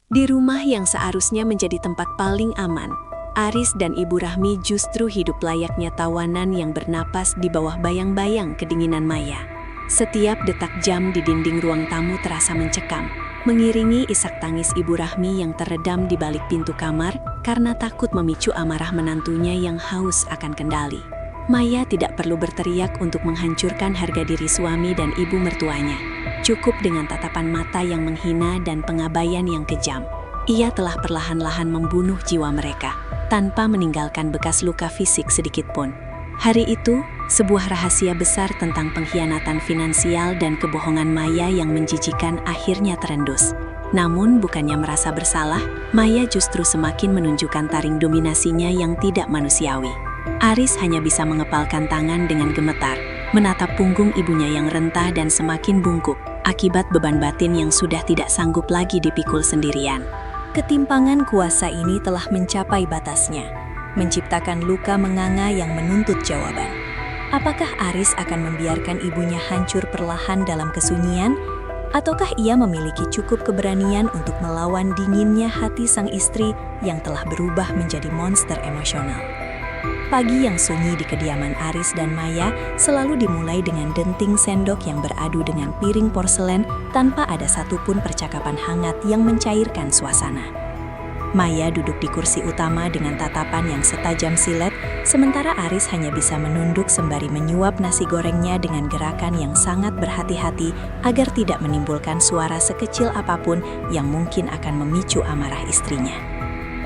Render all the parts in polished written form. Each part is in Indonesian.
Di rumah yang seharusnya menjadi tempat paling aman, Aris dan Ibu Rahmi justru hidup layaknya tawanan yang bernapas di bawah bayang-bayang kedinginan Maya. Setiap detak jam di dinding ruang tamu terasa mencekam, mengiringi isak tangis Ibu Rahmi yang teredam di balik pintu kamar karena takut memicu amarah menantunya yang haus akan kendali. Maya tidak perlu berteriak untuk menghancurkan harga diri suami dan ibu mertuanya. Cukup dengan tatapan mata yang menghina dan pengabaian yang kejam. Ia telah perlahan-lahan membunuh jiwa mereka, tanpa meninggalkan bekas luka fisik sedikit pun. Hari itu, sebuah rahasia besar tentang pengkhianatan finansial dan kebohongan Maya yang menjijikan akhirnya terendus. Namun bukannya merasa bersalah, Maya justru semakin menunjukkan taring dominasinya yang tidak manusiawi. Aris hanya bisa mengepalkan tangan dengan gemetar, menatap punggung ibunya yang rentah dan semakin bungkuk, akibat beban batin yang sudah tidak sanggup lagi dipikul sendirian. Ketimpangan kuasa ini telah mencapai batasnya, menciptakan luka menganga yang menuntut jawaban. Apakah Aris akan membiarkan ibunya hancur perlahan dalam kesunyian? Ataukah ia memiliki cukup keberanian untuk melawan dinginnya hati sang istri yang telah berubah menjadi monster emosional? Pagi yang sunyi di kediaman Aris dan Maya selalu dimulai dengan denting sendok yang beradu dengan piring porselen tanpa ada satupun percakapan hangat yang mencairkan suasana. Maya duduk di kursi utama dengan tatapan yang setajam silet, sementara Aris hanya bisa menunduk sembari menyuap nasi gorengnya dengan gerakan yang sangat berhati-hati agar tidak menimbulkan suara sekecil apapun yang mungkin akan memicu amarah istrinya.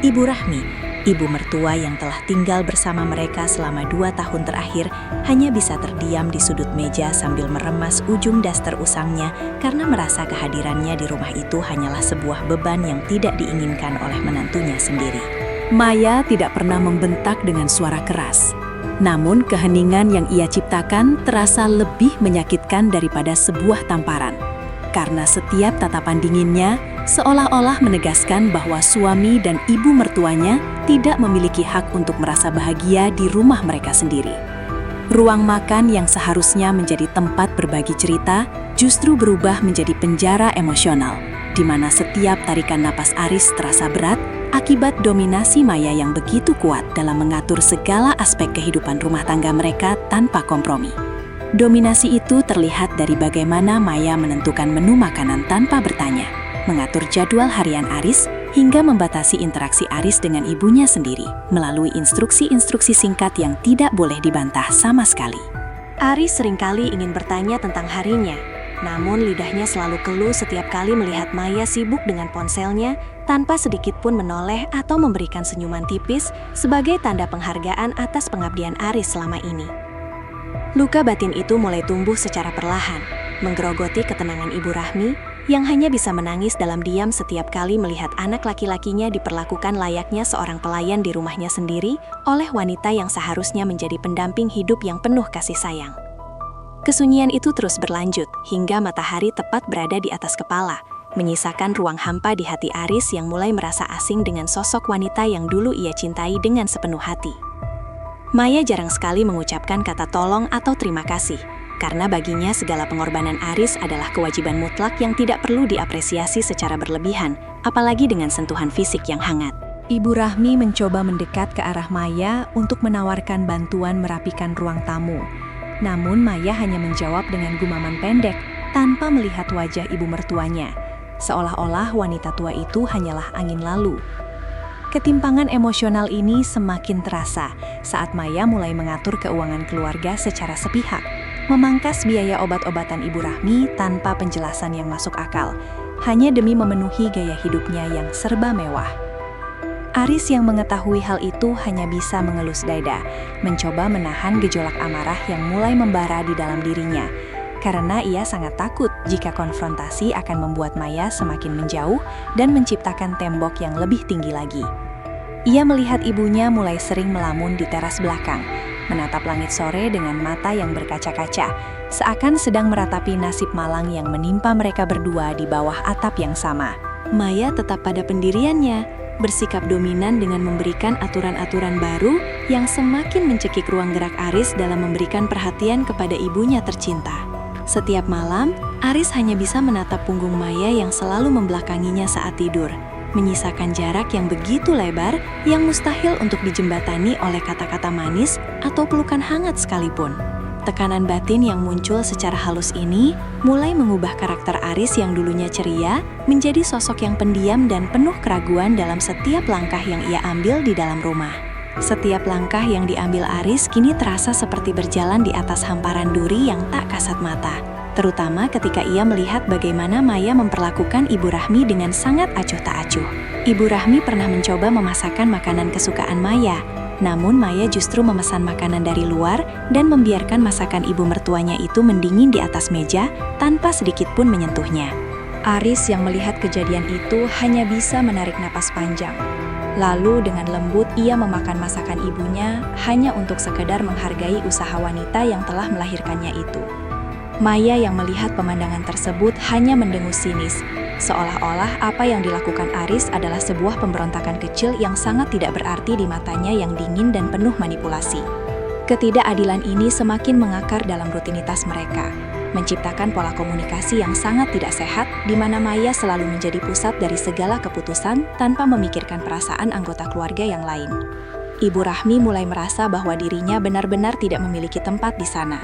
Ibu Rahmi, ibu mertua yang telah tinggal bersama mereka selama 2 tahun terakhir, hanya bisa terdiam di sudut meja sambil meremas ujung daster usangnya karena merasa kehadirannya di rumah itu hanyalah sebuah beban yang tidak diinginkan oleh menantunya sendiri. Maya tidak pernah membentak dengan suara keras. Namun keheningan yang ia ciptakan terasa lebih menyakitkan daripada sebuah tamparan. Karena setiap tatapan dinginnya seolah-olah menegaskan bahwa suami dan ibu mertuanya tidak memiliki hak untuk merasa bahagia di rumah mereka sendiri. Ruang makan yang seharusnya menjadi tempat berbagi cerita justru berubah menjadi penjara emosional, di mana setiap tarikan napas Aris terasa berat akibat dominasi Maya yang begitu kuat dalam mengatur segala aspek kehidupan rumah tangga mereka tanpa kompromi. Dominasi itu terlihat dari bagaimana Maya menentukan menu makanan tanpa bertanya, mengatur jadwal harian Aris, hingga membatasi interaksi Aris dengan ibunya sendiri melalui instruksi-instruksi singkat yang tidak boleh dibantah sama sekali. Aris seringkali ingin bertanya tentang harinya, namun lidahnya selalu keluh setiap kali melihat Maya sibuk dengan ponselnya tanpa sedikit pun menoleh atau memberikan senyuman tipis sebagai tanda penghargaan atas pengabdian Aris selama ini. Luka batin itu mulai tumbuh secara perlahan, menggerogoti ketenangan Ibu Rahmi yang hanya bisa menangis dalam diam setiap kali melihat anak laki-lakinya diperlakukan layaknya seorang pelayan di rumahnya sendiri oleh wanita yang seharusnya menjadi pendamping hidup yang penuh kasih sayang. Kesunyian itu terus berlanjut hingga matahari tepat berada di atas kepala, menyisakan ruang hampa di hati Aris yang mulai merasa asing dengan sosok wanita yang dulu ia cintai dengan sepenuh hati. Maya jarang sekali mengucapkan kata tolong atau terima kasih, karena baginya segala pengorbanan Aris adalah kewajiban mutlak yang tidak perlu diapresiasi secara berlebihan, apalagi dengan sentuhan fisik yang hangat. Ibu Rahmi mencoba mendekat ke arah Maya untuk menawarkan bantuan merapikan ruang tamu. Namun Maya hanya menjawab dengan gumaman pendek, tanpa melihat wajah ibu mertuanya. Seolah-olah wanita tua itu hanyalah angin lalu. Ketimpangan emosional ini semakin terasa saat Maya mulai mengatur keuangan keluarga secara sepihak, memangkas biaya obat-obatan Ibu Rahmi tanpa penjelasan yang masuk akal, hanya demi memenuhi gaya hidupnya yang serba mewah. Aris yang mengetahui hal itu hanya bisa mengelus dada, mencoba menahan gejolak amarah yang mulai membara di dalam dirinya, karena ia sangat takut jika konfrontasi akan membuat Maya semakin menjauh dan menciptakan tembok yang lebih tinggi lagi. Ia melihat ibunya mulai sering melamun di teras belakang, menatap langit sore dengan mata yang berkaca-kaca, seakan sedang meratapi nasib malang yang menimpa mereka berdua di bawah atap yang sama. Maya tetap pada pendiriannya, bersikap dominan dengan memberikan aturan-aturan baru yang semakin mencekik ruang gerak Aris dalam memberikan perhatian kepada ibunya tercinta. Setiap malam, Aris hanya bisa menatap punggung Maya yang selalu membelakanginya saat tidur. menyisakan jarak yang begitu lebar yang mustahil untuk dijembatani oleh kata-kata manis atau pelukan hangat sekalipun. Tekanan batin yang muncul secara halus ini mulai mengubah karakter Aris yang dulunya ceria menjadi sosok yang pendiam dan penuh keraguan dalam setiap langkah yang ia ambil di dalam rumah. Setiap langkah yang diambil Aris kini terasa seperti berjalan di atas hamparan duri yang tak kasat mata, terutama ketika ia melihat bagaimana Maya memperlakukan Ibu Rahmi dengan sangat acuh tak acuh. Ibu Rahmi pernah mencoba memasakkan makanan kesukaan Maya, namun Maya justru memesan makanan dari luar dan membiarkan masakan ibu mertuanya itu mendingin di atas meja tanpa sedikit pun menyentuhnya. Aris yang melihat kejadian itu hanya bisa menarik napas panjang. Lalu dengan lembut ia memakan masakan ibunya hanya untuk sekedar menghargai usaha wanita yang telah melahirkannya itu. Maya yang melihat pemandangan tersebut hanya mendengus sinis, seolah-olah apa yang dilakukan Aris adalah sebuah pemberontakan kecil yang sangat tidak berarti di matanya yang dingin dan penuh manipulasi. Ketidakadilan ini semakin mengakar dalam rutinitas mereka, menciptakan pola komunikasi yang sangat tidak sehat di mana Maya selalu menjadi pusat dari segala keputusan tanpa memikirkan perasaan anggota keluarga yang lain. Ibu Rahmi mulai merasa bahwa dirinya benar-benar tidak memiliki tempat di sana.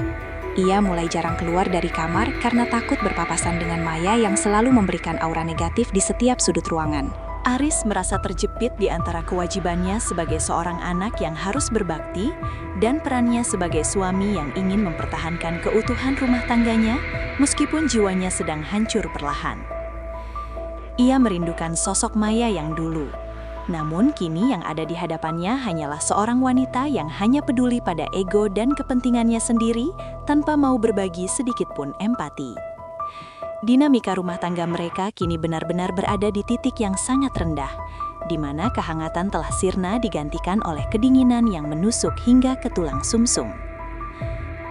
Ia mulai jarang keluar dari kamar karena takut berpapasan dengan Maya yang selalu memberikan aura negatif di setiap sudut ruangan. Aris merasa terjepit di antara kewajibannya sebagai seorang anak yang harus berbakti dan perannya sebagai suami yang ingin mempertahankan keutuhan rumah tangganya meskipun jiwanya sedang hancur perlahan. Ia merindukan sosok Maya yang dulu. Namun kini yang ada di hadapannya hanyalah seorang wanita yang hanya peduli pada ego dan kepentingannya sendiri tanpa mau berbagi sedikit pun empati. Dinamika rumah tangga mereka kini benar-benar berada di titik yang sangat rendah, di mana kehangatan telah sirna digantikan oleh kedinginan yang menusuk hingga ke tulang sumsum.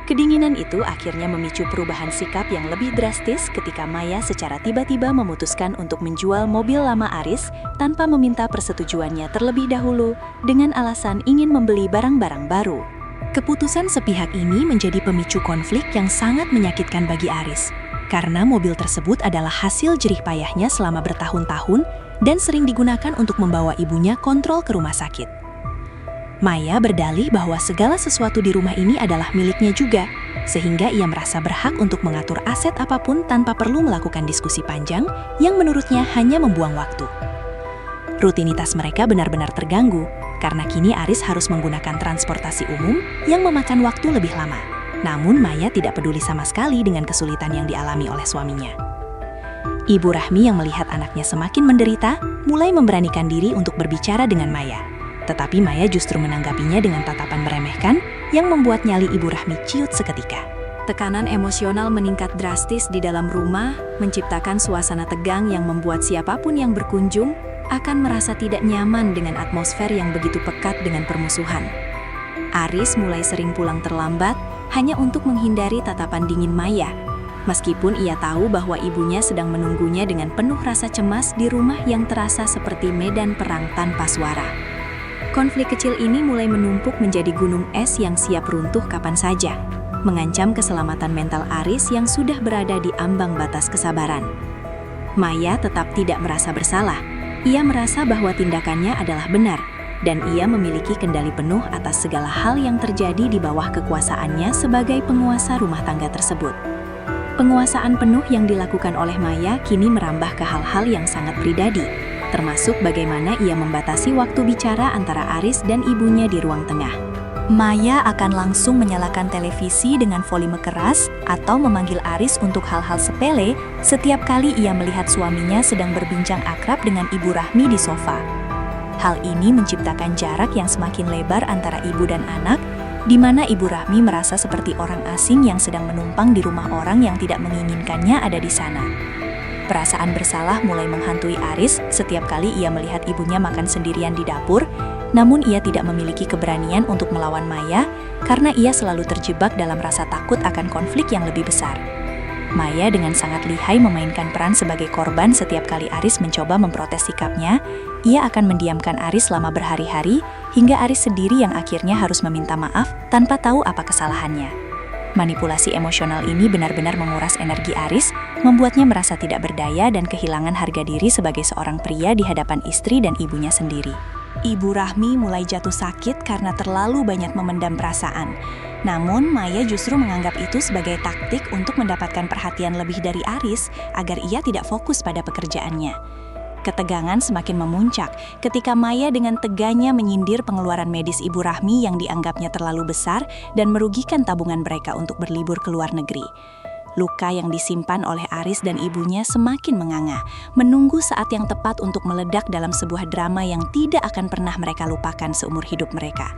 Kedinginan itu akhirnya memicu perubahan sikap yang lebih drastis ketika Maya secara tiba-tiba memutuskan untuk menjual mobil lama Aris tanpa meminta persetujuannya terlebih dahulu dengan alasan ingin membeli barang-barang baru. Keputusan sepihak ini menjadi pemicu konflik yang sangat menyakitkan bagi Aris, karena mobil tersebut adalah hasil jerih payahnya selama bertahun-tahun dan sering digunakan untuk membawa ibunya kontrol ke rumah sakit. Maya berdalih bahwa segala sesuatu di rumah ini adalah miliknya juga, sehingga ia merasa berhak untuk mengatur aset apapun tanpa perlu melakukan diskusi panjang yang menurutnya hanya membuang waktu. Rutinitas mereka benar-benar terganggu, karena kini Aris harus menggunakan transportasi umum yang memakan waktu lebih lama. Namun Maya tidak peduli sama sekali dengan kesulitan yang dialami oleh suaminya. Ibu Rahmi yang melihat anaknya semakin menderita, mulai memberanikan diri untuk berbicara dengan Maya. Tetapi Maya justru menanggapinya dengan tatapan meremehkan yang membuat nyali Ibu Rahmi ciut seketika. Tekanan emosional meningkat drastis di dalam rumah, menciptakan suasana tegang yang membuat siapapun yang berkunjung akan merasa tidak nyaman dengan atmosfer yang begitu pekat dengan permusuhan. Aris mulai sering pulang terlambat hanya untuk menghindari tatapan dingin Maya, meskipun ia tahu bahwa ibunya sedang menunggunya dengan penuh rasa cemas di rumah yang terasa seperti medan perang tanpa suara. Konflik kecil ini mulai menumpuk menjadi gunung es yang siap runtuh kapan saja, mengancam keselamatan mental Aris yang sudah berada di ambang batas kesabaran. Maya tetap tidak merasa bersalah. Ia merasa bahwa tindakannya adalah benar, dan ia memiliki kendali penuh atas segala hal yang terjadi di bawah kekuasaannya sebagai penguasa rumah tangga tersebut. Penguasaan penuh yang dilakukan oleh Maya kini merambah ke hal-hal yang sangat pribadi, termasuk bagaimana ia membatasi waktu bicara antara Aris dan ibunya di ruang tengah. Maya akan langsung menyalakan televisi dengan volume keras atau memanggil Aris untuk hal-hal sepele setiap kali ia melihat suaminya sedang berbincang akrab dengan Ibu Rahmi di sofa. Hal ini menciptakan jarak yang semakin lebar antara ibu dan anak, di mana Ibu Rahmi merasa seperti orang asing yang sedang menumpang di rumah orang yang tidak menginginkannya ada di sana. Perasaan bersalah mulai menghantui Aris setiap kali ia melihat ibunya makan sendirian di dapur, namun ia tidak memiliki keberanian untuk melawan Maya karena ia selalu terjebak dalam rasa takut akan konflik yang lebih besar. Maya dengan sangat lihai memainkan peran sebagai korban setiap kali Aris mencoba memprotes sikapnya. Ia akan mendiamkan Aris selama berhari-hari hingga Aris sendiri yang akhirnya harus meminta maaf tanpa tahu apa kesalahannya. Manipulasi emosional ini benar-benar menguras energi Aris, membuatnya merasa tidak berdaya dan kehilangan harga diri sebagai seorang pria di hadapan istri dan ibunya sendiri. Ibu Rahmi mulai jatuh sakit karena terlalu banyak memendam perasaan. Namun, Maya justru menganggap itu sebagai taktik untuk mendapatkan perhatian lebih dari Aris agar ia tidak fokus pada pekerjaannya. Ketegangan semakin memuncak ketika Maya dengan teganya menyindir pengeluaran medis Ibu Rahmi yang dianggapnya terlalu besar dan merugikan tabungan mereka untuk berlibur ke luar negeri. Luka yang disimpan oleh Aris dan ibunya semakin menganga, menunggu saat yang tepat untuk meledak dalam sebuah drama yang tidak akan pernah mereka lupakan seumur hidup mereka.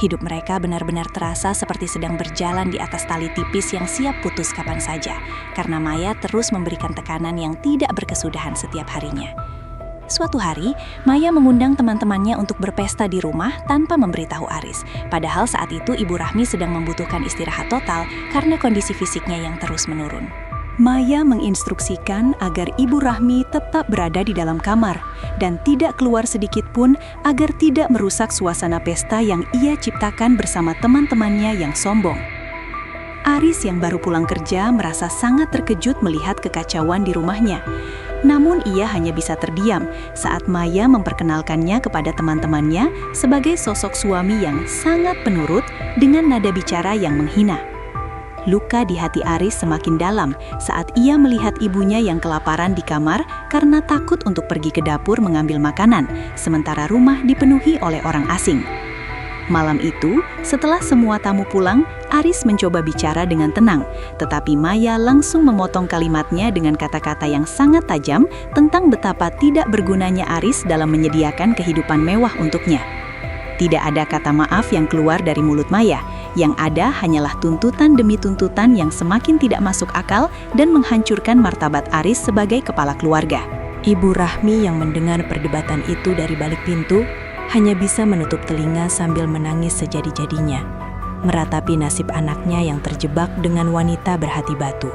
Hidup mereka benar-benar terasa seperti sedang berjalan di atas tali tipis yang siap putus kapan saja, karena Maya terus memberikan tekanan yang tidak berkesudahan setiap harinya. Suatu hari, Maya mengundang teman-temannya untuk berpesta di rumah tanpa memberitahu Aris. Padahal saat itu Ibu Rahmi sedang membutuhkan istirahat total karena kondisi fisiknya yang terus menurun. Maya menginstruksikan agar Ibu Rahmi tetap berada di dalam kamar dan tidak keluar sedikit pun agar tidak merusak suasana pesta yang ia ciptakan bersama teman-temannya yang sombong. Aris yang baru pulang kerja merasa sangat terkejut melihat kekacauan di rumahnya. Namun ia hanya bisa terdiam saat Maya memperkenalkannya kepada teman-temannya sebagai sosok suami yang sangat penurut dengan nada bicara yang menghina. Luka di hati Aris semakin dalam saat ia melihat ibunya yang kelaparan di kamar karena takut untuk pergi ke dapur mengambil makanan, sementara rumah dipenuhi oleh orang asing. Malam itu, setelah semua tamu pulang, Aris mencoba bicara dengan tenang, tetapi Maya langsung memotong kalimatnya dengan kata-kata yang sangat tajam tentang betapa tidak bergunanya Aris dalam menyediakan kehidupan mewah untuknya. Tidak ada kata maaf yang keluar dari mulut Maya, yang ada hanyalah tuntutan demi tuntutan yang semakin tidak masuk akal dan menghancurkan martabat Aris sebagai kepala keluarga. Ibu Rahmi yang mendengar perdebatan itu dari balik pintu, hanya bisa menutup telinga sambil menangis sejadi-jadinya, meratapi nasib anaknya yang terjebak dengan wanita berhati batu.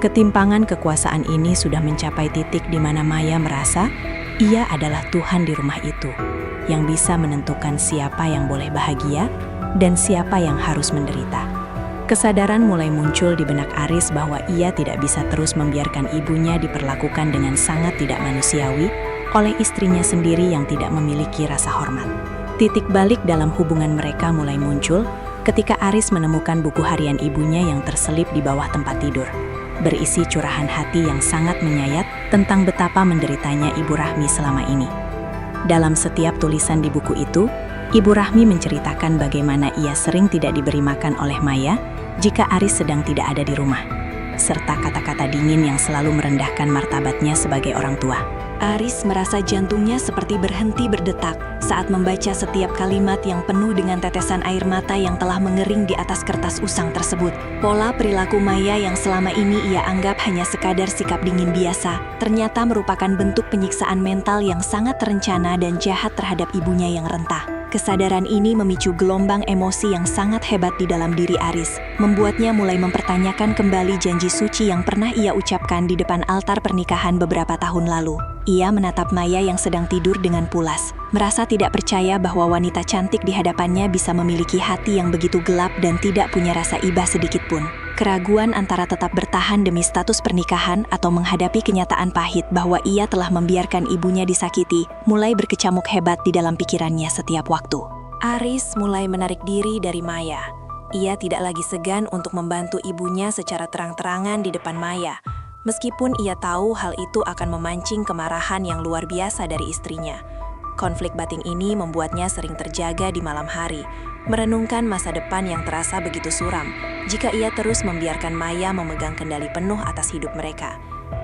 Ketimpangan kekuasaan ini sudah mencapai titik di mana Maya merasa ia adalah Tuhan di rumah itu, yang bisa menentukan siapa yang boleh bahagia dan siapa yang harus menderita. Kesadaran mulai muncul di benak Aris bahwa ia tidak bisa terus membiarkan ibunya diperlakukan dengan sangat tidak manusiawi oleh istrinya sendiri yang tidak memiliki rasa hormat. Titik balik dalam hubungan mereka mulai muncul ketika Aris menemukan buku harian ibunya yang terselip di bawah tempat tidur, berisi curahan hati yang sangat menyayat tentang betapa menderitanya Ibu Rahmi selama ini. Dalam setiap tulisan di buku itu, Ibu Rahmi menceritakan bagaimana ia sering tidak diberi makan oleh Maya jika Aris sedang tidak ada di rumah, serta kata-kata dingin yang selalu merendahkan martabatnya sebagai orang tua. Aris merasa jantungnya seperti berhenti berdetak saat membaca setiap kalimat yang penuh dengan tetesan air mata yang telah mengering di atas kertas usang tersebut. Pola perilaku Maya yang selama ini ia anggap hanya sekadar sikap dingin biasa, ternyata merupakan bentuk penyiksaan mental yang sangat terencana dan jahat terhadap ibunya yang rentah. Kesadaran ini memicu gelombang emosi yang sangat hebat di dalam diri Aris, membuatnya mulai mempertanyakan kembali janji suci yang pernah ia ucapkan di depan altar pernikahan beberapa tahun lalu. Ia menatap Maya yang sedang tidur dengan pulas, merasa tidak percaya bahwa wanita cantik di hadapannya bisa memiliki hati yang begitu gelap dan tidak punya rasa iba sedikit pun. Keraguan antara tetap bertahan demi status pernikahan atau menghadapi kenyataan pahit bahwa ia telah membiarkan ibunya disakiti mulai berkecamuk hebat di dalam pikirannya setiap waktu. Aris mulai menarik diri dari Maya. Ia tidak lagi segan untuk membantu ibunya secara terang-terangan di depan Maya, meskipun ia tahu hal itu akan memancing kemarahan yang luar biasa dari istrinya. Konflik batin ini membuatnya sering terjaga di malam hari, merenungkan masa depan yang terasa begitu suram jika ia terus membiarkan Maya memegang kendali penuh atas hidup mereka.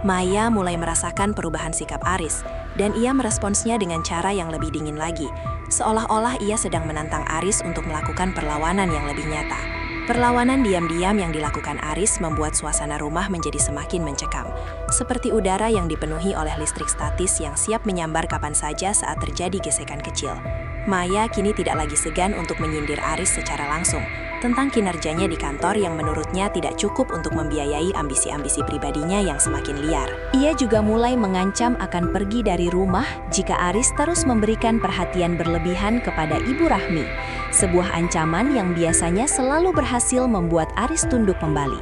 Maya mulai merasakan perubahan sikap Aris, dan ia meresponsnya dengan cara yang lebih dingin lagi, seolah-olah ia sedang menantang Aris untuk melakukan perlawanan yang lebih nyata. Perlawanan diam-diam yang dilakukan Aris membuat suasana rumah menjadi semakin mencekam, seperti udara yang dipenuhi oleh listrik statis yang siap menyambar kapan saja saat terjadi gesekan kecil. Maya kini tidak lagi segan untuk menyindir Aris secara langsung, tentang kinerjanya di kantor yang menurutnya tidak cukup untuk membiayai ambisi-ambisi pribadinya yang semakin liar. Ia juga mulai mengancam akan pergi dari rumah jika Aris terus memberikan perhatian berlebihan kepada Ibu Rahmi. Sebuah ancaman yang biasanya selalu berhasil membuat Aris tunduk kembali.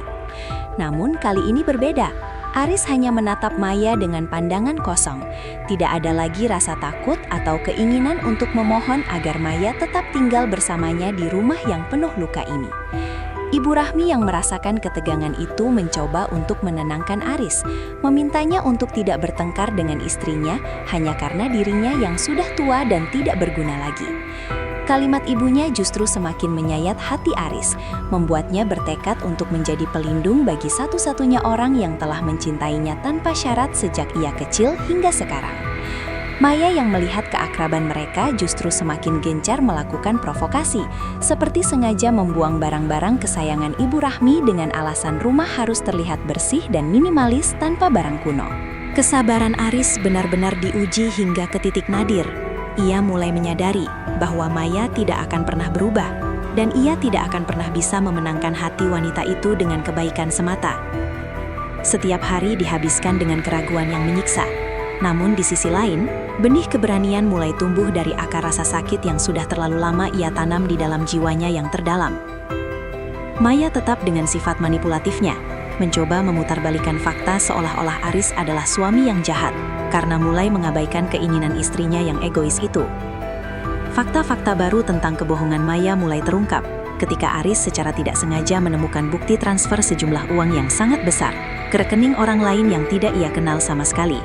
Namun kali ini berbeda. Aris hanya menatap Maya dengan pandangan kosong. Tidak ada lagi rasa takut atau keinginan untuk memohon agar Maya tetap tinggal bersamanya di rumah yang penuh luka ini. Ibu Rahmi yang merasakan ketegangan itu mencoba untuk menenangkan Aris, memintanya untuk tidak bertengkar dengan istrinya hanya karena dirinya yang sudah tua dan tidak berguna lagi. Kalimat ibunya justru semakin menyayat hati Aris, membuatnya bertekad untuk menjadi pelindung bagi satu-satunya orang yang telah mencintainya tanpa syarat sejak ia kecil hingga sekarang. Maya yang melihat keakraban mereka justru semakin gencar melakukan provokasi, seperti sengaja membuang barang-barang kesayangan Ibu Rahmi dengan alasan rumah harus terlihat bersih dan minimalis tanpa barang kuno. Kesabaran Aris benar-benar diuji hingga ke titik nadir. Ia mulai menyadari bahwa Maya tidak akan pernah berubah, dan ia tidak akan pernah bisa memenangkan hati wanita itu dengan kebaikan semata. Setiap hari dihabiskan dengan keraguan yang menyiksa. Namun di sisi lain, benih keberanian mulai tumbuh dari akar rasa sakit yang sudah terlalu lama ia tanam di dalam jiwanya yang terdalam. Maya tetap dengan sifat manipulatifnya, mencoba memutarbalikkan fakta seolah-olah Aris adalah suami yang jahat, karena mulai mengabaikan keinginan istrinya yang egois itu. Fakta-fakta baru tentang kebohongan Maya mulai terungkap ketika Aris secara tidak sengaja menemukan bukti transfer sejumlah uang yang sangat besar ke rekening orang lain yang tidak ia kenal sama sekali.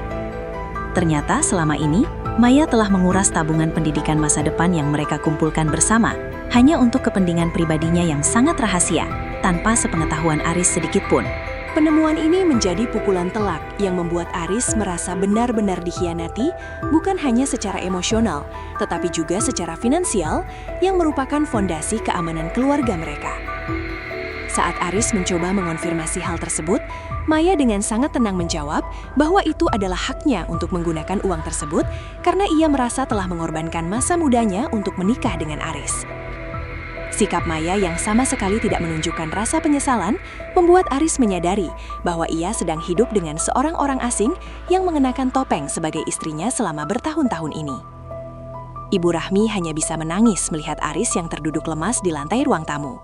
Ternyata selama ini, Maya telah menguras tabungan pendidikan masa depan yang mereka kumpulkan bersama, hanya untuk kepentingan pribadinya yang sangat rahasia, tanpa sepengetahuan Aris sedikitpun. Penemuan ini menjadi pukulan telak yang membuat Aris merasa benar-benar dikhianati, bukan hanya secara emosional, tetapi juga secara finansial, yang merupakan fondasi keamanan keluarga mereka. Saat Aris mencoba mengonfirmasi hal tersebut, Maya dengan sangat tenang menjawab bahwa itu adalah haknya untuk menggunakan uang tersebut karena ia merasa telah mengorbankan masa mudanya untuk menikah dengan Aris. Sikap Maya yang sama sekali tidak menunjukkan rasa penyesalan membuat Aris menyadari bahwa ia sedang hidup dengan seorang orang asing yang mengenakan topeng sebagai istrinya selama bertahun-tahun ini. Ibu Rahmi hanya bisa menangis melihat Aris yang terduduk lemas di lantai ruang tamu.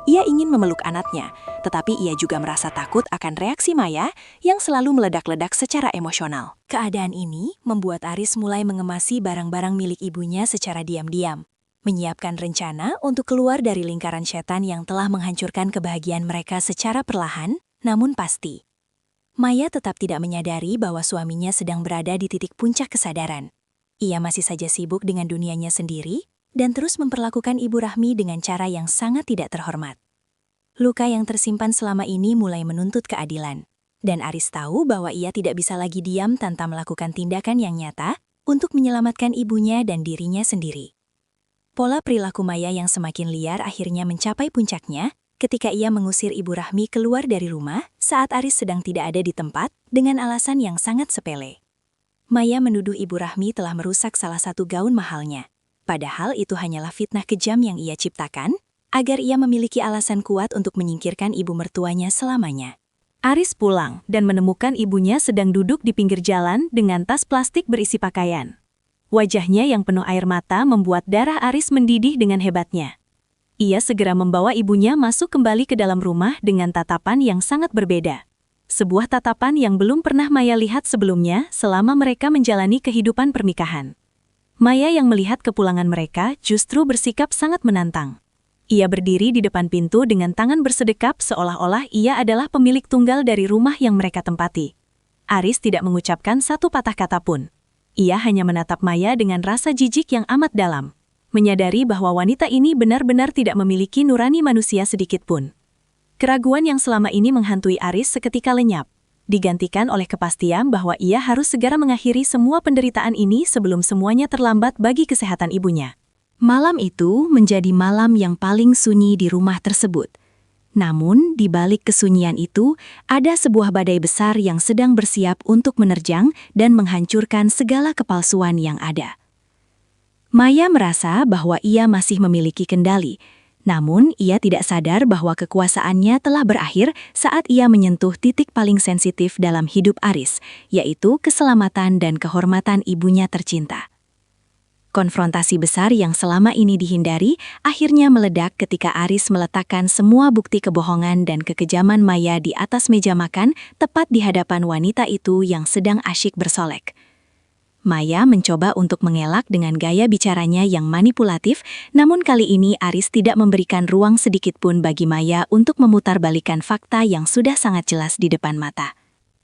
Ia ingin memeluk anaknya, tetapi ia juga merasa takut akan reaksi Maya yang selalu meledak-ledak secara emosional. Keadaan ini membuat Aris mulai mengemasi barang-barang milik ibunya secara diam-diam, menyiapkan rencana untuk keluar dari lingkaran setan yang telah menghancurkan kebahagiaan mereka secara perlahan, namun pasti. Maya tetap tidak menyadari bahwa suaminya sedang berada di titik puncak kesadaran. Ia masih saja sibuk dengan dunianya sendiri, dan terus memperlakukan Ibu Rahmi dengan cara yang sangat tidak terhormat. Luka yang tersimpan selama ini mulai menuntut keadilan, dan Aris tahu bahwa ia tidak bisa lagi diam tanpa melakukan tindakan yang nyata untuk menyelamatkan ibunya dan dirinya sendiri. Pola perilaku Maya yang semakin liar akhirnya mencapai puncaknya ketika ia mengusir Ibu Rahmi keluar dari rumah saat Aris sedang tidak ada di tempat dengan alasan yang sangat sepele. Maya menuduh Ibu Rahmi telah merusak salah satu gaun mahalnya. Padahal itu hanyalah fitnah kejam yang ia ciptakan, agar ia memiliki alasan kuat untuk menyingkirkan ibu mertuanya selamanya. Aris pulang dan menemukan ibunya sedang duduk di pinggir jalan dengan tas plastik berisi pakaian. Wajahnya yang penuh air mata membuat darah Aris mendidih dengan hebatnya. Ia segera membawa ibunya masuk kembali ke dalam rumah dengan tatapan yang sangat berbeda. Sebuah tatapan yang belum pernah Maya lihat sebelumnya selama mereka menjalani kehidupan pernikahan. Maya yang melihat kepulangan mereka justru bersikap sangat menantang. Ia berdiri di depan pintu dengan tangan bersedekap seolah-olah ia adalah pemilik tunggal dari rumah yang mereka tempati. Aris tidak mengucapkan satu patah kata pun. Ia hanya menatap Maya dengan rasa jijik yang amat dalam, menyadari bahwa wanita ini benar-benar tidak memiliki nurani manusia sedikit pun. Keraguan yang selama ini menghantui Aris seketika lenyap, digantikan oleh kepastian bahwa ia harus segera mengakhiri semua penderitaan ini sebelum semuanya terlambat bagi kesehatan ibunya. Malam itu menjadi malam yang paling sunyi di rumah tersebut. Namun, di balik kesunyian itu, ada sebuah badai besar yang sedang bersiap untuk menerjang dan menghancurkan segala kepalsuan yang ada. Maya merasa bahwa ia masih memiliki kendali, Namun, ia tidak sadar bahwa kekuasaannya telah berakhir saat ia menyentuh titik paling sensitif dalam hidup Aris, yaitu keselamatan dan kehormatan ibunya tercinta. Konfrontasi besar yang selama ini dihindari akhirnya meledak ketika Aris meletakkan semua bukti kebohongan dan kekejaman Maya di atas meja makan tepat di hadapan wanita itu yang sedang asyik bersolek. Maya mencoba untuk mengelak dengan gaya bicaranya yang manipulatif, namun kali ini Aris tidak memberikan ruang sedikit pun bagi Maya untuk memutarbalikkan fakta yang sudah sangat jelas di depan mata.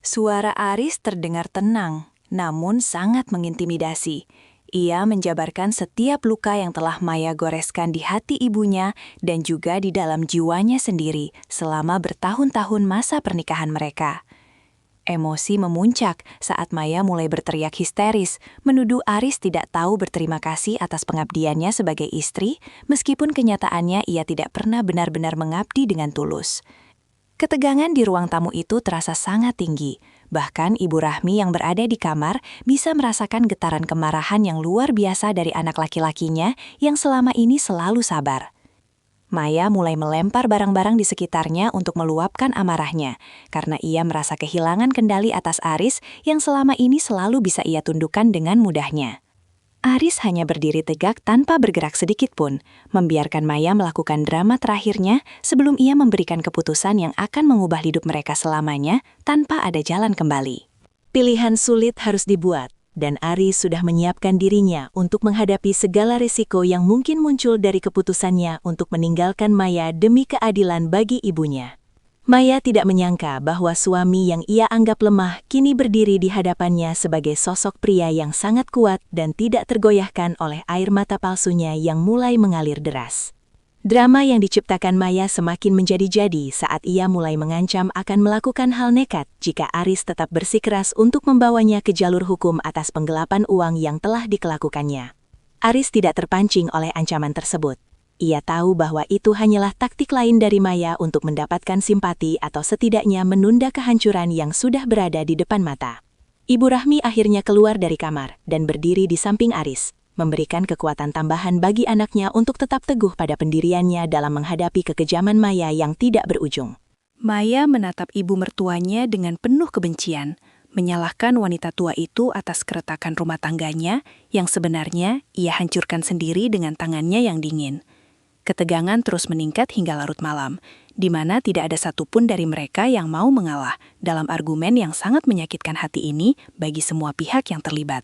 Suara Aris terdengar tenang, namun sangat mengintimidasi. Ia menjabarkan setiap luka yang telah Maya goreskan di hati ibunya dan juga di dalam jiwanya sendiri selama bertahun-tahun masa pernikahan mereka. Emosi memuncak saat Maya mulai berteriak histeris, menuduh Aris tidak tahu berterima kasih atas pengabdiannya sebagai istri, meskipun kenyataannya ia tidak pernah benar-benar mengabdi dengan tulus. Ketegangan di ruang tamu itu terasa sangat tinggi, bahkan Ibu Rahmi yang berada di kamar bisa merasakan getaran kemarahan yang luar biasa dari anak laki-lakinya yang selama ini selalu sabar. Maya mulai melempar barang-barang di sekitarnya untuk meluapkan amarahnya, karena ia merasa kehilangan kendali atas Aris yang selama ini selalu bisa ia tundukkan dengan mudahnya. Aris hanya berdiri tegak tanpa bergerak sedikit pun, membiarkan Maya melakukan drama terakhirnya sebelum ia memberikan keputusan yang akan mengubah hidup mereka selamanya tanpa ada jalan kembali. Pilihan sulit harus dibuat. Dan Aris sudah menyiapkan dirinya untuk menghadapi segala risiko yang mungkin muncul dari keputusannya untuk meninggalkan Maya demi keadilan bagi ibunya. Maya tidak menyangka bahwa suami yang ia anggap lemah kini berdiri di hadapannya sebagai sosok pria yang sangat kuat dan tidak tergoyahkan oleh air mata palsunya yang mulai mengalir deras. Drama yang diciptakan Maya semakin menjadi-jadi saat ia mulai mengancam akan melakukan hal nekat jika Aris tetap bersikeras untuk membawanya ke jalur hukum atas penggelapan uang yang telah dikelakukannya. Aris tidak terpancing oleh ancaman tersebut. Ia tahu bahwa itu hanyalah taktik lain dari Maya untuk mendapatkan simpati atau setidaknya menunda kehancuran yang sudah berada di depan mata. Ibu Rahmi akhirnya keluar dari kamar dan berdiri di samping Aris, memberikan kekuatan tambahan bagi anaknya untuk tetap teguh pada pendiriannya dalam menghadapi kekejaman Maya yang tidak berujung. Maya menatap ibu mertuanya dengan penuh kebencian, menyalahkan wanita tua itu atas keretakan rumah tangganya yang sebenarnya ia hancurkan sendiri dengan tangannya yang dingin. Ketegangan terus meningkat hingga larut malam, di mana tidak ada satupun dari mereka yang mau mengalah dalam argumen yang sangat menyakitkan hati ini bagi semua pihak yang terlibat.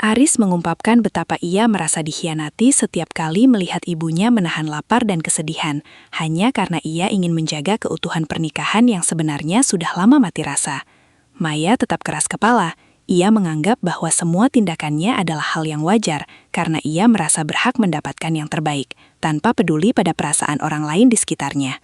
Aris mengungkapkan betapa ia merasa dikhianati setiap kali melihat ibunya menahan lapar dan kesedihan, hanya karena ia ingin menjaga keutuhan pernikahan yang sebenarnya sudah lama mati rasa. Maya tetap keras kepala. Ia menganggap bahwa semua tindakannya adalah hal yang wajar, karena ia merasa berhak mendapatkan yang terbaik, tanpa peduli pada perasaan orang lain di sekitarnya.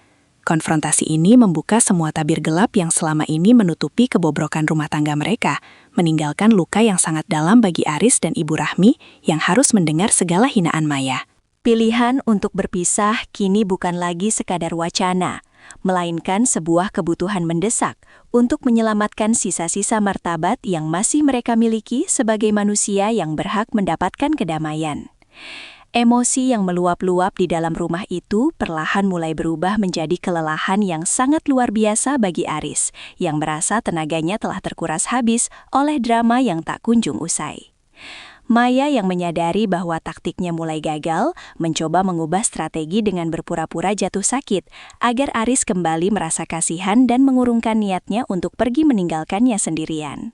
Konfrontasi ini membuka semua tabir gelap yang selama ini menutupi kebobrokan rumah tangga mereka, meninggalkan luka yang sangat dalam bagi Aris dan Ibu Rahmi yang harus mendengar segala hinaan Maya. Pilihan untuk berpisah kini bukan lagi sekadar wacana, melainkan sebuah kebutuhan mendesak untuk menyelamatkan sisa-sisa martabat yang masih mereka miliki sebagai manusia yang berhak mendapatkan kedamaian. Emosi yang meluap-luap di dalam rumah itu perlahan mulai berubah menjadi kelelahan yang sangat luar biasa bagi Aris, yang merasa tenaganya telah terkuras habis oleh drama yang tak kunjung usai. Maya yang menyadari bahwa taktiknya mulai gagal, mencoba mengubah strategi dengan berpura-pura jatuh sakit, agar Aris kembali merasa kasihan dan mengurungkan niatnya untuk pergi meninggalkannya sendirian.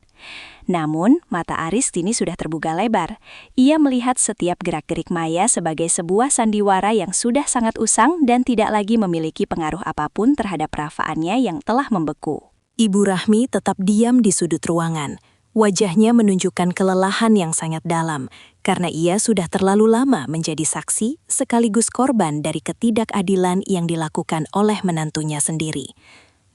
Namun, mata Aris kini sudah terbuka lebar. Ia melihat setiap gerak-gerik Maya sebagai sebuah sandiwara yang sudah sangat usang dan tidak lagi memiliki pengaruh apapun terhadap perasaannya yang telah membeku. Ibu Rahmi tetap diam di sudut ruangan. Wajahnya menunjukkan kelelahan yang sangat dalam, karena ia sudah terlalu lama menjadi saksi sekaligus korban dari ketidakadilan yang dilakukan oleh menantunya sendiri.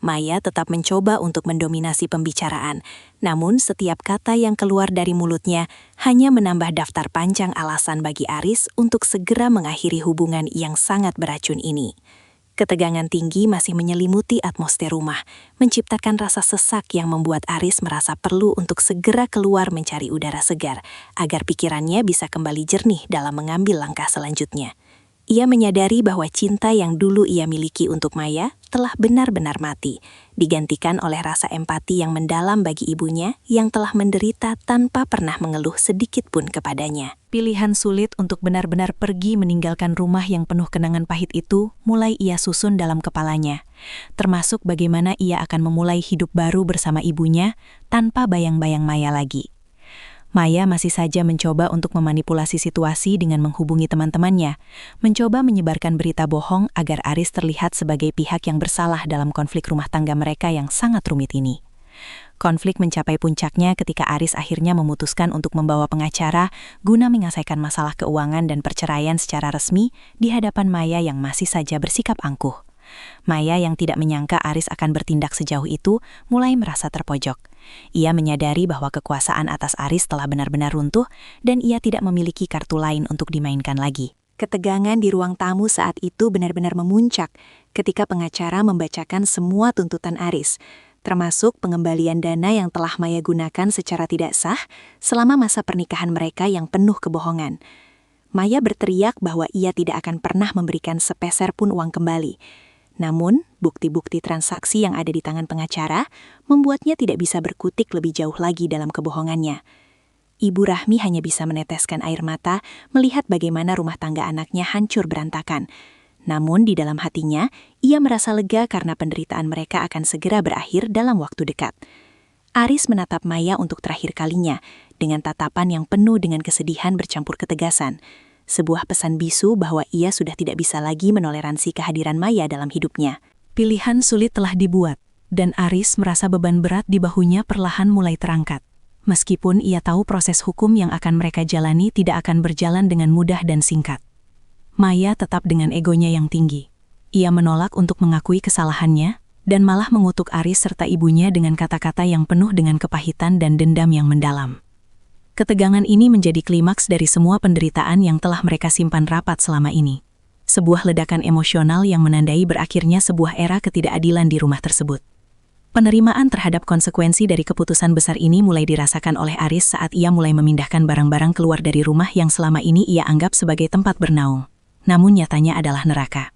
Maya tetap mencoba untuk mendominasi pembicaraan, namun setiap kata yang keluar dari mulutnya hanya menambah daftar panjang alasan bagi Aris untuk segera mengakhiri hubungan yang sangat beracun ini. Ketegangan tinggi masih menyelimuti atmosfer rumah, menciptakan rasa sesak yang membuat Aris merasa perlu untuk segera keluar mencari udara segar, agar pikirannya bisa kembali jernih dalam mengambil langkah selanjutnya. Ia menyadari bahwa cinta yang dulu ia miliki untuk Maya telah benar-benar mati, digantikan oleh rasa empati yang mendalam bagi ibunya yang telah menderita tanpa pernah mengeluh sedikit pun kepadanya. Pilihan sulit untuk benar-benar pergi meninggalkan rumah yang penuh kenangan pahit itu mulai ia susun dalam kepalanya, termasuk bagaimana ia akan memulai hidup baru bersama ibunya tanpa bayang-bayang Maya lagi. Maya masih saja mencoba untuk memanipulasi situasi dengan menghubungi teman-temannya, mencoba menyebarkan berita bohong agar Aris terlihat sebagai pihak yang bersalah dalam konflik rumah tangga mereka yang sangat rumit ini. Konflik mencapai puncaknya ketika Aris akhirnya memutuskan untuk membawa pengacara guna menyelesaikan masalah keuangan dan perceraian secara resmi di hadapan Maya yang masih saja bersikap angkuh. Maya yang tidak menyangka Aris akan bertindak sejauh itu mulai merasa terpojok. Ia menyadari bahwa kekuasaan atas Aris telah benar-benar runtuh dan ia tidak memiliki kartu lain untuk dimainkan lagi. Ketegangan di ruang tamu saat itu benar-benar memuncak ketika pengacara membacakan semua tuntutan Aris, termasuk pengembalian dana yang telah Maya gunakan secara tidak sah selama masa pernikahan mereka yang penuh kebohongan. Maya berteriak bahwa ia tidak akan pernah memberikan sepeser pun uang kembali. Namun, bukti-bukti transaksi yang ada di tangan pengacara membuatnya tidak bisa berkutik lebih jauh lagi dalam kebohongannya. Ibu Rahmi hanya bisa meneteskan air mata melihat bagaimana rumah tangga anaknya hancur berantakan. Namun di dalam hatinya, ia merasa lega karena penderitaan mereka akan segera berakhir dalam waktu dekat. Aris menatap Maya untuk terakhir kalinya, dengan tatapan yang penuh dengan kesedihan bercampur ketegasan. Sebuah pesan bisu bahwa ia sudah tidak bisa lagi menoleransi kehadiran Maya dalam hidupnya. Pilihan sulit telah dibuat, dan Aris merasa beban berat di bahunya perlahan mulai terangkat. Meskipun ia tahu proses hukum yang akan mereka jalani tidak akan berjalan dengan mudah dan singkat. Maya tetap dengan egonya yang tinggi. Ia menolak untuk mengakui kesalahannya, dan malah mengutuk Aris serta ibunya dengan kata-kata yang penuh dengan kepahitan dan dendam yang mendalam. Ketegangan ini menjadi klimaks dari semua penderitaan yang telah mereka simpan rapat selama ini. Sebuah ledakan emosional yang menandai berakhirnya sebuah era ketidakadilan di rumah tersebut. Penerimaan terhadap konsekuensi dari keputusan besar ini mulai dirasakan oleh Aris saat ia mulai memindahkan barang-barang keluar dari rumah yang selama ini ia anggap sebagai tempat bernaung. Namun nyatanya adalah neraka.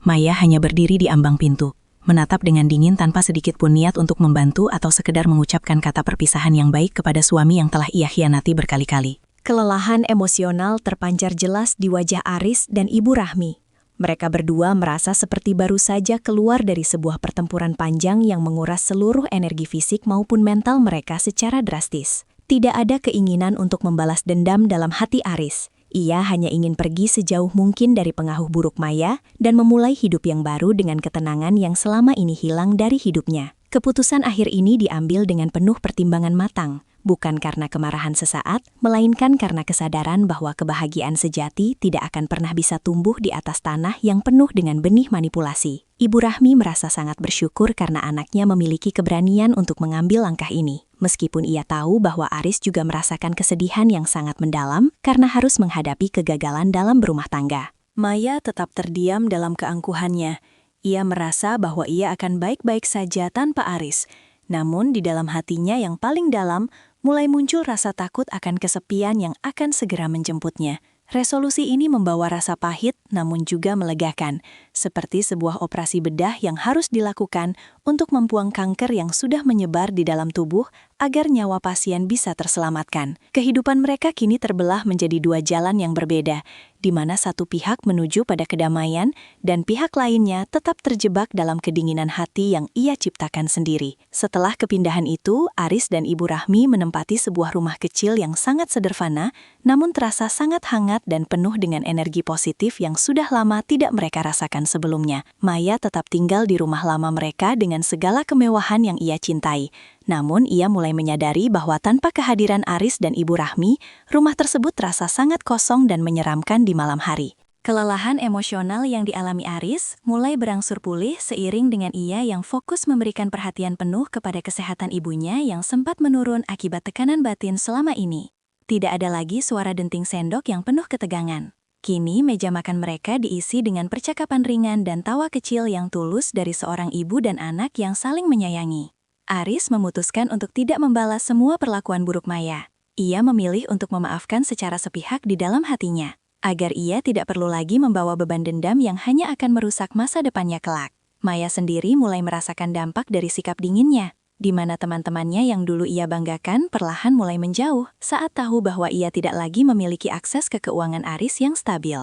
Maya hanya berdiri di ambang pintu, menatap dengan dingin tanpa sedikit pun niat untuk membantu atau sekedar mengucapkan kata perpisahan yang baik kepada suami yang telah ia khianati berkali-kali. Kelelahan emosional terpancar jelas di wajah Aris dan Ibu Rahmi. Mereka berdua merasa seperti baru saja keluar dari sebuah pertempuran panjang yang menguras seluruh energi fisik maupun mental mereka secara drastis. Tidak ada keinginan untuk membalas dendam dalam hati Aris. Ia hanya ingin pergi sejauh mungkin dari pengaruh buruk Maya dan memulai hidup yang baru dengan ketenangan yang selama ini hilang dari hidupnya. Keputusan akhir ini diambil dengan penuh pertimbangan matang, bukan karena kemarahan sesaat, melainkan karena kesadaran bahwa kebahagiaan sejati tidak akan pernah bisa tumbuh di atas tanah yang penuh dengan benih manipulasi. Ibu Rahmi merasa sangat bersyukur karena anaknya memiliki keberanian untuk mengambil langkah ini. Meskipun ia tahu bahwa Aris juga merasakan kesedihan yang sangat mendalam karena harus menghadapi kegagalan dalam berumah tangga. Maya tetap terdiam dalam keangkuhannya. Ia merasa bahwa ia akan baik-baik saja tanpa Aris. Namun di dalam hatinya yang paling dalam, mulai muncul rasa takut akan kesepian yang akan segera menjemputnya. Resolusi ini membawa rasa pahit namun juga melegakan, seperti sebuah operasi bedah yang harus dilakukan untuk membuang kanker yang sudah menyebar di dalam tubuh agar nyawa pasien bisa terselamatkan. Kehidupan mereka kini terbelah menjadi dua jalan yang berbeda, di mana satu pihak menuju pada kedamaian dan pihak lainnya tetap terjebak dalam kedinginan hati yang ia ciptakan sendiri. Setelah kepindahan itu, Aris dan Ibu Rahmi menempati sebuah rumah kecil yang sangat sederhana, namun terasa sangat hangat dan penuh dengan energi positif yang sudah lama tidak mereka rasakan sebelumnya. Maya tetap tinggal di rumah lama mereka dengan segala kemewahan yang ia cintai. Namun ia mulai menyadari bahwa tanpa kehadiran Aris dan Ibu Rahmi, rumah tersebut terasa sangat kosong dan menyeramkan di malam hari. Kelelahan emosional yang dialami Aris mulai berangsur pulih seiring dengan ia yang fokus memberikan perhatian penuh kepada kesehatan ibunya yang sempat menurun akibat tekanan batin selama ini. Tidak ada lagi suara denting sendok yang penuh ketegangan. Kini meja makan mereka diisi dengan percakapan ringan dan tawa kecil yang tulus dari seorang ibu dan anak yang saling menyayangi. Aris memutuskan untuk tidak membalas semua perlakuan buruk Maya. Ia memilih untuk memaafkan secara sepihak di dalam hatinya. agar ia tidak perlu lagi membawa beban dendam yang hanya akan merusak masa depannya kelak. Maya sendiri mulai merasakan dampak dari sikap dinginnya, di mana teman-temannya yang dulu ia banggakan perlahan mulai menjauh saat tahu bahwa ia tidak lagi memiliki akses ke keuangan Aris yang stabil.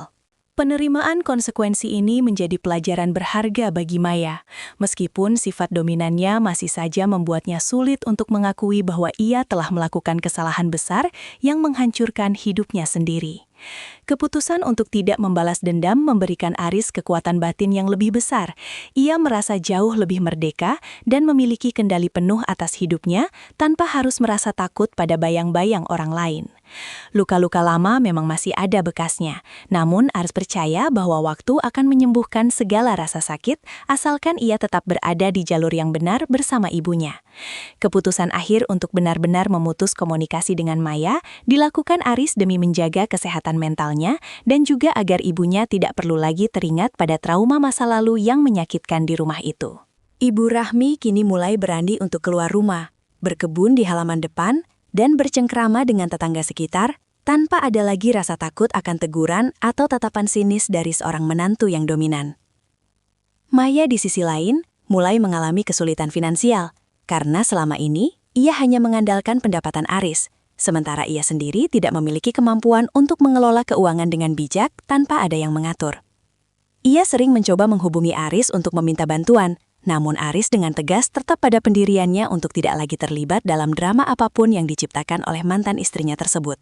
Penerimaan konsekuensi ini menjadi pelajaran berharga bagi Maya, meskipun sifat dominannya masih saja membuatnya sulit untuk mengakui bahwa ia telah melakukan kesalahan besar yang menghancurkan hidupnya sendiri. Keputusan untuk tidak membalas dendam memberikan Aris kekuatan batin yang lebih besar. Ia merasa jauh lebih merdeka dan memiliki kendali penuh atas hidupnya tanpa harus merasa takut pada bayang-bayang orang lain. Luka-luka lama memang masih ada bekasnya, namun Aris percaya bahwa waktu akan menyembuhkan segala rasa sakit asalkan ia tetap berada di jalur yang benar bersama ibunya. Keputusan akhir untuk benar-benar memutus komunikasi dengan Maya dilakukan Aris demi menjaga kesehatan mentalnya dan juga agar ibunya tidak perlu lagi teringat pada trauma masa lalu yang menyakitkan di rumah itu. Ibu Rahmi kini mulai berani untuk keluar rumah, berkebun di halaman depan, dan bercengkrama dengan tetangga sekitar, tanpa ada lagi rasa takut akan teguran atau tatapan sinis dari seorang menantu yang dominan. Maya di sisi lain, mulai mengalami kesulitan finansial, karena selama ini, ia hanya mengandalkan pendapatan Aris, sementara ia sendiri tidak memiliki kemampuan untuk mengelola keuangan dengan bijak tanpa ada yang mengatur. Ia sering mencoba menghubungi Aris untuk meminta bantuan, namun Aris dengan tegas tetap pada pendiriannya untuk tidak lagi terlibat dalam drama apapun yang diciptakan oleh mantan istrinya tersebut.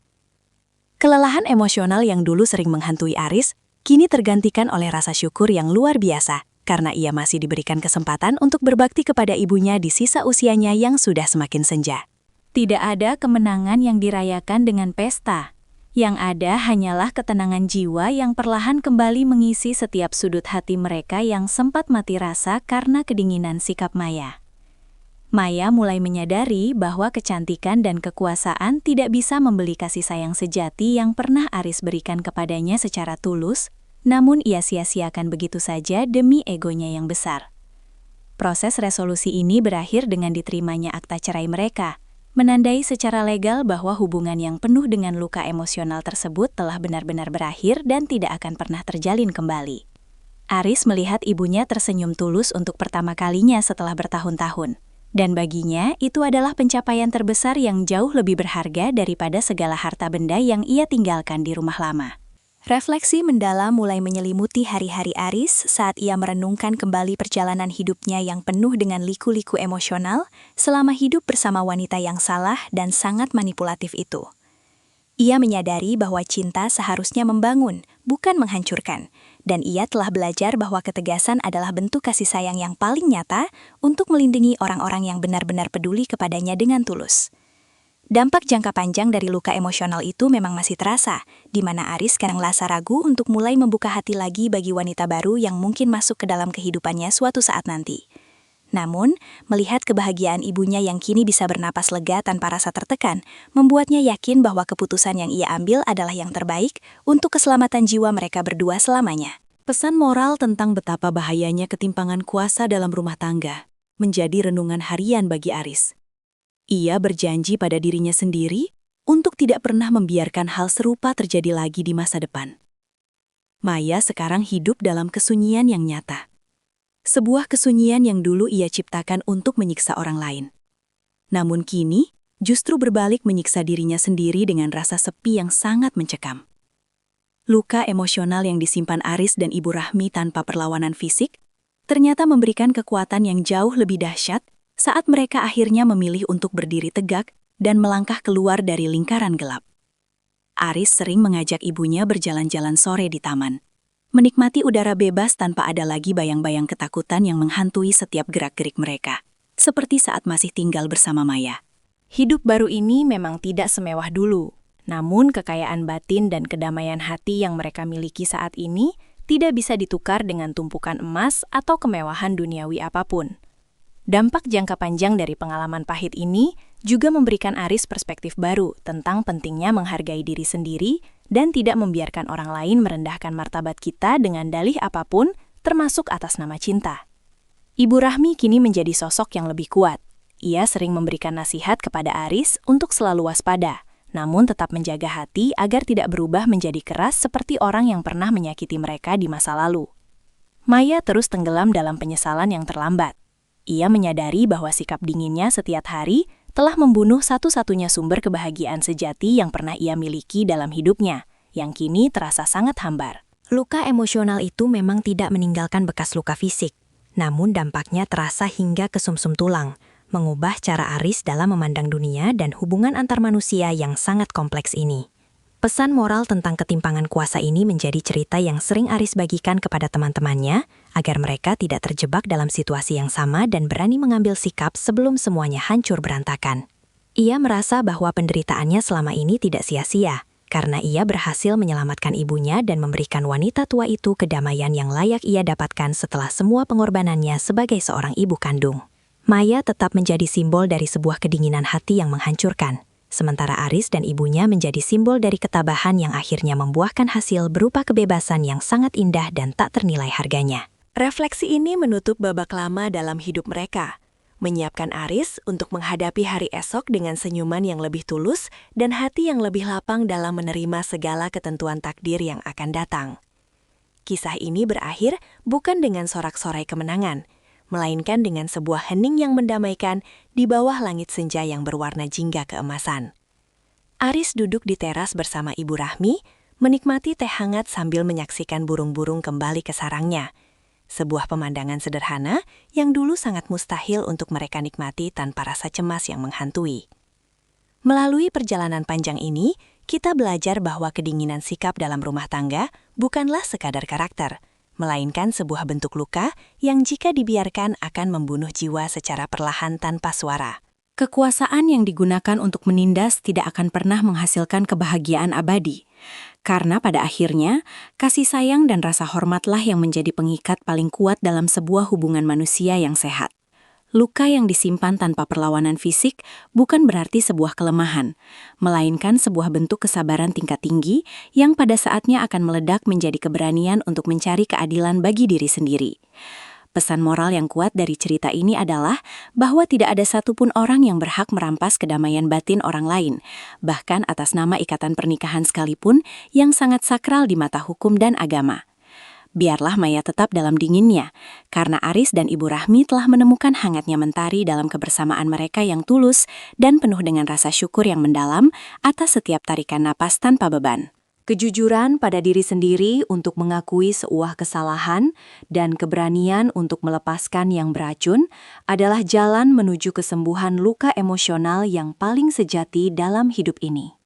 Kelelahan emosional yang dulu sering menghantui Aris, kini tergantikan oleh rasa syukur yang luar biasa, karena ia masih diberikan kesempatan untuk berbakti kepada ibunya di sisa usianya yang sudah semakin senja. Tidak ada kemenangan yang dirayakan dengan pesta. Yang ada hanyalah ketenangan jiwa yang perlahan kembali mengisi setiap sudut hati mereka yang sempat mati rasa karena kedinginan sikap Maya. Maya mulai menyadari bahwa kecantikan dan kekuasaan tidak bisa membeli kasih sayang sejati yang pernah Aris berikan kepadanya secara tulus, namun ia sia-siakan begitu saja demi egonya yang besar. Proses resolusi ini berakhir dengan diterimanya akta cerai mereka, menandai secara legal bahwa hubungan yang penuh dengan luka emosional tersebut telah benar-benar berakhir dan tidak akan pernah terjalin kembali. Aris melihat ibunya tersenyum tulus untuk pertama kalinya setelah bertahun-tahun, dan baginya itu adalah pencapaian terbesar yang jauh lebih berharga daripada segala harta benda yang ia tinggalkan di rumah lama. Refleksi mendalam mulai menyelimuti hari-hari Aris saat ia merenungkan kembali perjalanan hidupnya yang penuh dengan liku-liku emosional selama hidup bersama wanita yang salah dan sangat manipulatif itu. Ia menyadari bahwa cinta seharusnya membangun, bukan menghancurkan, dan ia telah belajar bahwa ketegasan adalah bentuk kasih sayang yang paling nyata untuk melindungi orang-orang yang benar-benar peduli kepadanya dengan tulus. Dampak jangka panjang dari luka emosional itu memang masih terasa, di mana Aris sekarang rasa ragu untuk mulai membuka hati lagi bagi wanita baru yang mungkin masuk ke dalam kehidupannya suatu saat nanti. Namun, melihat kebahagiaan ibunya yang kini bisa bernapas lega tanpa rasa tertekan, membuatnya yakin bahwa keputusan yang ia ambil adalah yang terbaik untuk keselamatan jiwa mereka berdua selamanya. Pesan moral tentang betapa bahayanya ketimpangan kuasa dalam rumah tangga menjadi renungan harian bagi Aris. Ia berjanji pada dirinya sendiri untuk tidak pernah membiarkan hal serupa terjadi lagi di masa depan. Maya sekarang hidup dalam kesunyian yang nyata. Sebuah kesunyian yang dulu ia ciptakan untuk menyiksa orang lain. Namun kini, justru berbalik menyiksa dirinya sendiri dengan rasa sepi yang sangat mencekam. Luka emosional yang disimpan Aris dan Ibu Rahmi tanpa perlawanan fisik, ternyata memberikan kekuatan yang jauh lebih dahsyat saat mereka akhirnya memilih untuk berdiri tegak dan melangkah keluar dari lingkaran gelap. Aris sering mengajak ibunya berjalan-jalan sore di taman, menikmati udara bebas tanpa ada lagi bayang-bayang ketakutan yang menghantui setiap gerak-gerik mereka, seperti saat masih tinggal bersama Maya. Hidup baru ini memang tidak semewah dulu, namun kekayaan batin dan kedamaian hati yang mereka miliki saat ini tidak bisa ditukar dengan tumpukan emas atau kemewahan duniawi apapun. Dampak jangka panjang dari pengalaman pahit ini juga memberikan Aris perspektif baru tentang pentingnya menghargai diri sendiri dan tidak membiarkan orang lain merendahkan martabat kita dengan dalih apapun, termasuk atas nama cinta. Ibu Rahmi kini menjadi sosok yang lebih kuat. Ia sering memberikan nasihat kepada Aris untuk selalu waspada, namun tetap menjaga hati agar tidak berubah menjadi keras seperti orang yang pernah menyakiti mereka di masa lalu. Maya terus tenggelam dalam penyesalan yang terlambat. Ia menyadari bahwa sikap dinginnya setiap hari telah membunuh satu-satunya sumber kebahagiaan sejati yang pernah ia miliki dalam hidupnya, yang kini terasa sangat hambar. Luka emosional itu memang tidak meninggalkan bekas luka fisik, namun dampaknya terasa hingga ke sumsum tulang, mengubah cara Aris dalam memandang dunia dan hubungan antar manusia yang sangat kompleks ini. Pesan moral tentang ketimpangan kuasa ini menjadi cerita yang sering Aris bagikan kepada teman-temannya, agar mereka tidak terjebak dalam situasi yang sama dan berani mengambil sikap sebelum semuanya hancur berantakan. Ia merasa bahwa penderitaannya selama ini tidak sia-sia, karena ia berhasil menyelamatkan ibunya dan memberikan wanita tua itu kedamaian yang layak ia dapatkan setelah semua pengorbanannya sebagai seorang ibu kandung. Maya tetap menjadi simbol dari sebuah kedinginan hati yang menghancurkan, sementara Aris dan ibunya menjadi simbol dari ketabahan yang akhirnya membuahkan hasil berupa kebebasan yang sangat indah dan tak ternilai harganya. Refleksi ini menutup babak lama dalam hidup mereka, menyiapkan Aris untuk menghadapi hari esok dengan senyuman yang lebih tulus dan hati yang lebih lapang dalam menerima segala ketentuan takdir yang akan datang. Kisah ini berakhir bukan dengan sorak-sorai kemenangan, melainkan dengan sebuah hening yang mendamaikan di bawah langit senja yang berwarna jingga keemasan. Aris duduk di teras bersama Ibu Rahmi, menikmati teh hangat sambil menyaksikan burung-burung kembali ke sarangnya. Sebuah pemandangan sederhana yang dulu sangat mustahil untuk mereka nikmati tanpa rasa cemas yang menghantui. Melalui perjalanan panjang ini, kita belajar bahwa kedinginan sikap dalam rumah tangga bukanlah sekadar karakter, melainkan sebuah bentuk luka yang jika dibiarkan akan membunuh jiwa secara perlahan tanpa suara. Kekuasaan yang digunakan untuk menindas tidak akan pernah menghasilkan kebahagiaan abadi, karena pada akhirnya, kasih sayang dan rasa hormatlah yang menjadi pengikat paling kuat dalam sebuah hubungan manusia yang sehat. Luka yang disimpan tanpa perlawanan fisik bukan berarti sebuah kelemahan, melainkan sebuah bentuk kesabaran tingkat tinggi yang pada saatnya akan meledak menjadi keberanian untuk mencari keadilan bagi diri sendiri. Pesan moral yang kuat dari cerita ini adalah bahwa tidak ada satupun orang yang berhak merampas kedamaian batin orang lain, bahkan atas nama ikatan pernikahan sekalipun yang sangat sakral di mata hukum dan agama. Biarlah Maya tetap dalam dinginnya, karena Aris dan Ibu Rahmi telah menemukan hangatnya mentari dalam kebersamaan mereka yang tulus dan penuh dengan rasa syukur yang mendalam atas setiap tarikan napas tanpa beban. Kejujuran pada diri sendiri untuk mengakui sebuah kesalahan dan keberanian untuk melepaskan yang beracun adalah jalan menuju kesembuhan luka emosional yang paling sejati dalam hidup ini.